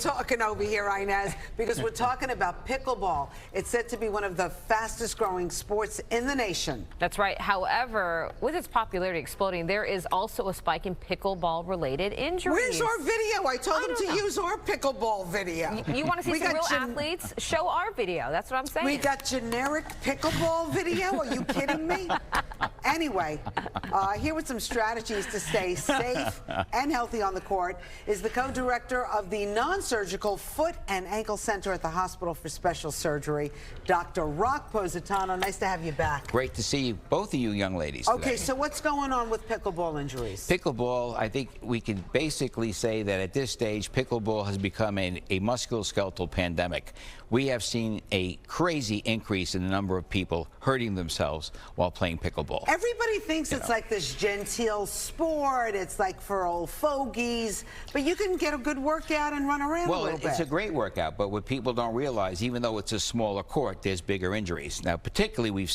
talking over here, Inez, because we're talking about pickleball. It's said to be one of the fastest growing sports in the nation. That's right. However, with its popularity exploding, there is also a spike in pickleball-related injuries. Where's our video? I told them to use our pickleball video. You want to see some real athletes? Show our video. That's what I'm saying. We got generic pickleball video? Are you kidding me? Anyway, here with some strategies to stay safe and healthy on the court is the co-director of the non-surgical foot and ankle center at the Hospital for Special Surgery, Dr. Rock Positano. Nice to have you back. Great to see you, both of you young ladies today. Okay, so what's going on with pickleball injuries? Pickleball, I think we can basically say that at this stage, pickleball has become a musculoskeletal pandemic. We have seen a crazy increase in the number of people hurting themselves while playing pickleball. Everybody thinks it's like this genteel sport. It's like for old fogies, but you can get a good workout and run around a little bit. Well, it's a great workout, but what people don't realize, even though it's a smaller court, there's bigger injuries. Now, particularly we've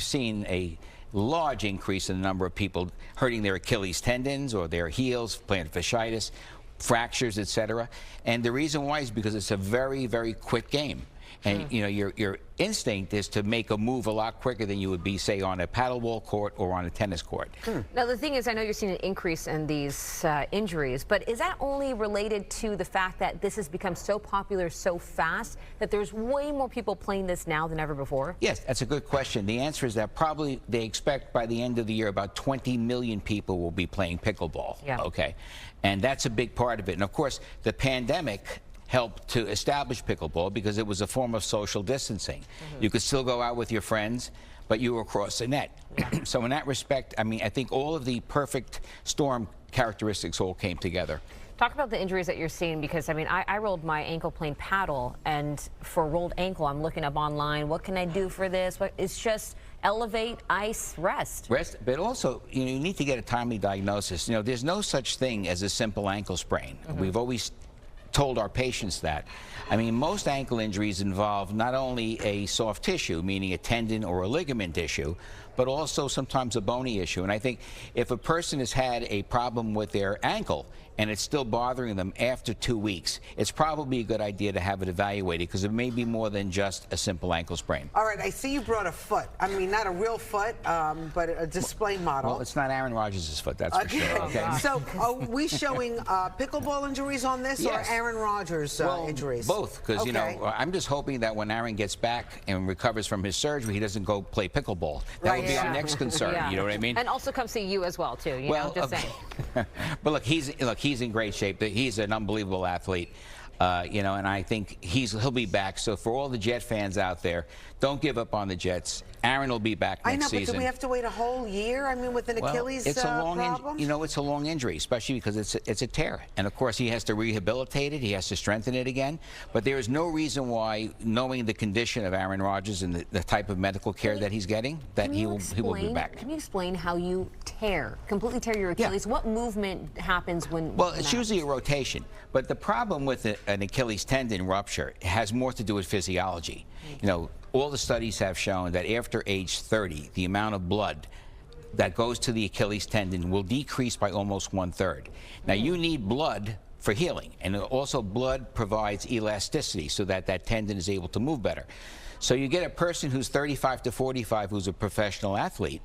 seen a large increase in the number of people hurting their Achilles tendons or their heels, plantar fasciitis, fractures, etc. And the reason why is because it's a very, very quick game. And you know, your instinct is to make a move a lot quicker than you would be, say, on a paddleball court or on a tennis court. Now, the thing is, I know you're seeing an increase in these injuries, but is that only related to the fact that this has become so popular so fast that there's way more people playing this now than ever before? Yes, that's a good question. The answer is that probably they expect by the end of the year about 20 million people will be playing pickleball. Yeah. Okay, and that's a big part of it. And of course, the pandemic helped to establish pickleball because it was a form of social distancing. You could still go out with your friends, but you were across the net. So in that respect, I mean, I think all of the perfect storm characteristics all came together. Talk about the injuries that you're seeing, because I mean, I rolled my ankle playing paddle, and for a rolled ankle, I'm looking up online, what can I do for this? It's just elevate, ice, rest. Rest, but also, you know, you need to get a timely diagnosis. You know, there's no such thing as a simple ankle sprain. We've always told our patients that. I mean, most ankle injuries involve not only a soft tissue, meaning a tendon or a ligament issue, but also sometimes a bony issue. And I think if a person has had a problem with their ankle and it's still bothering them after 2 weeks, it's probably a good idea to have it evaluated, because it may be more than just a simple ankle sprain. All right, I see you brought a foot. I mean, not a real foot, but a display model. Well, it's not Aaron Rodgers' foot, that's for sure. Okay. So are we showing pickleball injuries on this, or Aaron Rodgers injuries? Both, because, you know, I'm just hoping that when Aaron gets back and recovers from his surgery, he doesn't go play pickleball. That would be our next concern, you know what I mean? And also come see you as well, too, you know, just saying. But look, he's in great shape. He's an unbelievable athlete. You know, and I think he'll be back. So for all the Jet fans out there, don't give up on the Jets. Aaron will be back next season. But do we have to wait a whole year? I mean, with an Achilles problem? You know, it's a long injury, especially because it's a tear. And of course, he has to rehabilitate it. He has to strengthen it again. But there is no reason why, knowing the condition of Aaron Rodgers and the type of medical care that he's getting, that he will be back. Can you explain how you completely tear your Achilles? What movement happens when? Well, it's usually a rotation. But the problem with an Achilles tendon rupture has more to do with physiology. You know, all the studies have shown that after age 30, the amount of blood that goes to the Achilles tendon will decrease by almost 1/3. Now, you need blood for healing, and also blood provides elasticity so that that tendon is able to move better. So you get a person who's 35 to 45 who's a professional athlete.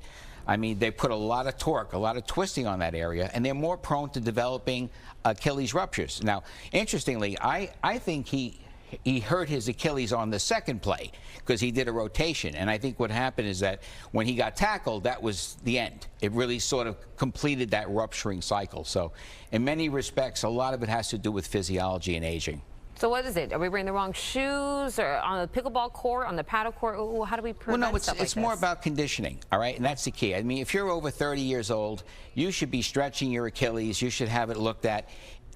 I mean, they put a lot of torque, a lot of twisting on that area, and they're more prone to developing Achilles ruptures. Now, interestingly, I think he hurt his Achilles on the second play because he did a rotation. And I think what happened is that when he got tackled, that was the end. It really sort of completed that rupturing cycle. So in many respects, a lot of it has to do with physiology and aging. So what is it? Are we wearing the wrong shoes, or on the pickleball court, on the paddle court? How do we prevent Well, no, stuff it's like more this? about conditioning, all right? And that's the key. I mean, if you're over 30 years old, you should be stretching your Achilles. You should have it looked at.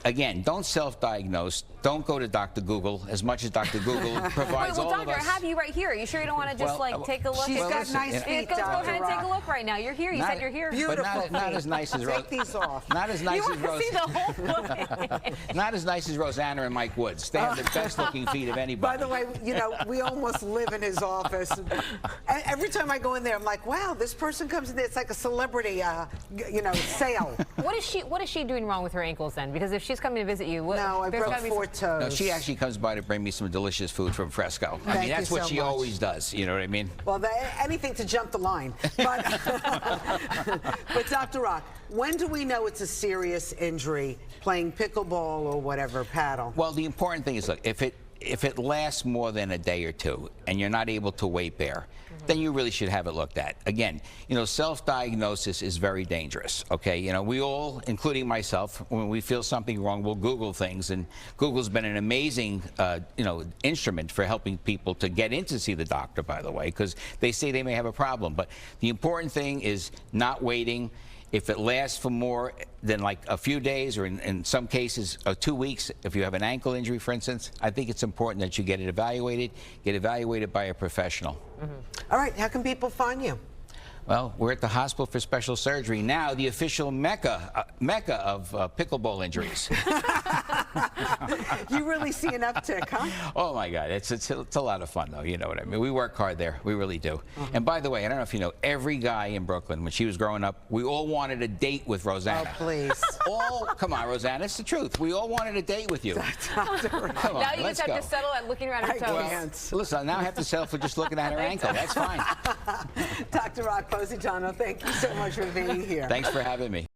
Again, don't self-diagnose. Don't go to Dr. Google, as much as Dr. Google provides all doctor, of us. I have you right here. Are you sure you don't want to just take a look? She's got nice feet, Go ahead and take a look right now. You're here. You said you're here. Beautiful. But not as nice as Take these off. Not as nice You as want to see the whole foot. Not as nice as Rosanna and Mike Woods. They have the best-looking feet of anybody. By the way, you know, we almost live in his office. Every time I go in there, I'm like, wow, this person comes in there. It's like a celebrity, you know, sale. What is she doing wrong with her ankles then? Because if she's coming to visit you, No, I there's broke gotta be 4 toes. No, she actually comes by to bring me some delicious food from Fresco. I Thank mean, that's you what so she much. always does. You know what I mean? Well, anything to jump the line. But, but Dr. Rock, when do we know it's a serious injury playing pickleball or whatever, paddle? Well, the important thing is, look, if it lasts more than a day or two and you're not able to weight bear, then you really should have it looked at. Again, you know, self-diagnosis is very dangerous, okay? You know, we all, including myself, when we feel something wrong, we'll Google things, and Google's been an amazing, you know, instrument for helping people to get in to see the doctor, by the way, because they say they may have a problem. But the important thing is not waiting. If it lasts for more than like a few days, or in some cases 2 weeks, if you have an ankle injury, for instance, I think it's important that you get it evaluated by a professional. All right, how can people find you? Well, we're at the Hospital for Special Surgery, now the official mecca of pickleball injuries. You really see an uptick, huh? Oh my God, it's a lot of fun though, you know what I mean? We work hard there, we really do. And by the way, I don't know if you know, every guy in Brooklyn, when she was growing up, we all wanted a date with Rosanna. Oh, please. Come on, Rosanna, it's the truth. We all wanted a date with you. Come on, Now you let's just have go. to settle at looking around her I toes. can't. Listen, now I have to settle for just looking at her ankle. That's fine. Dr. Rock Positano, thank you so much for being here. Thanks for having me.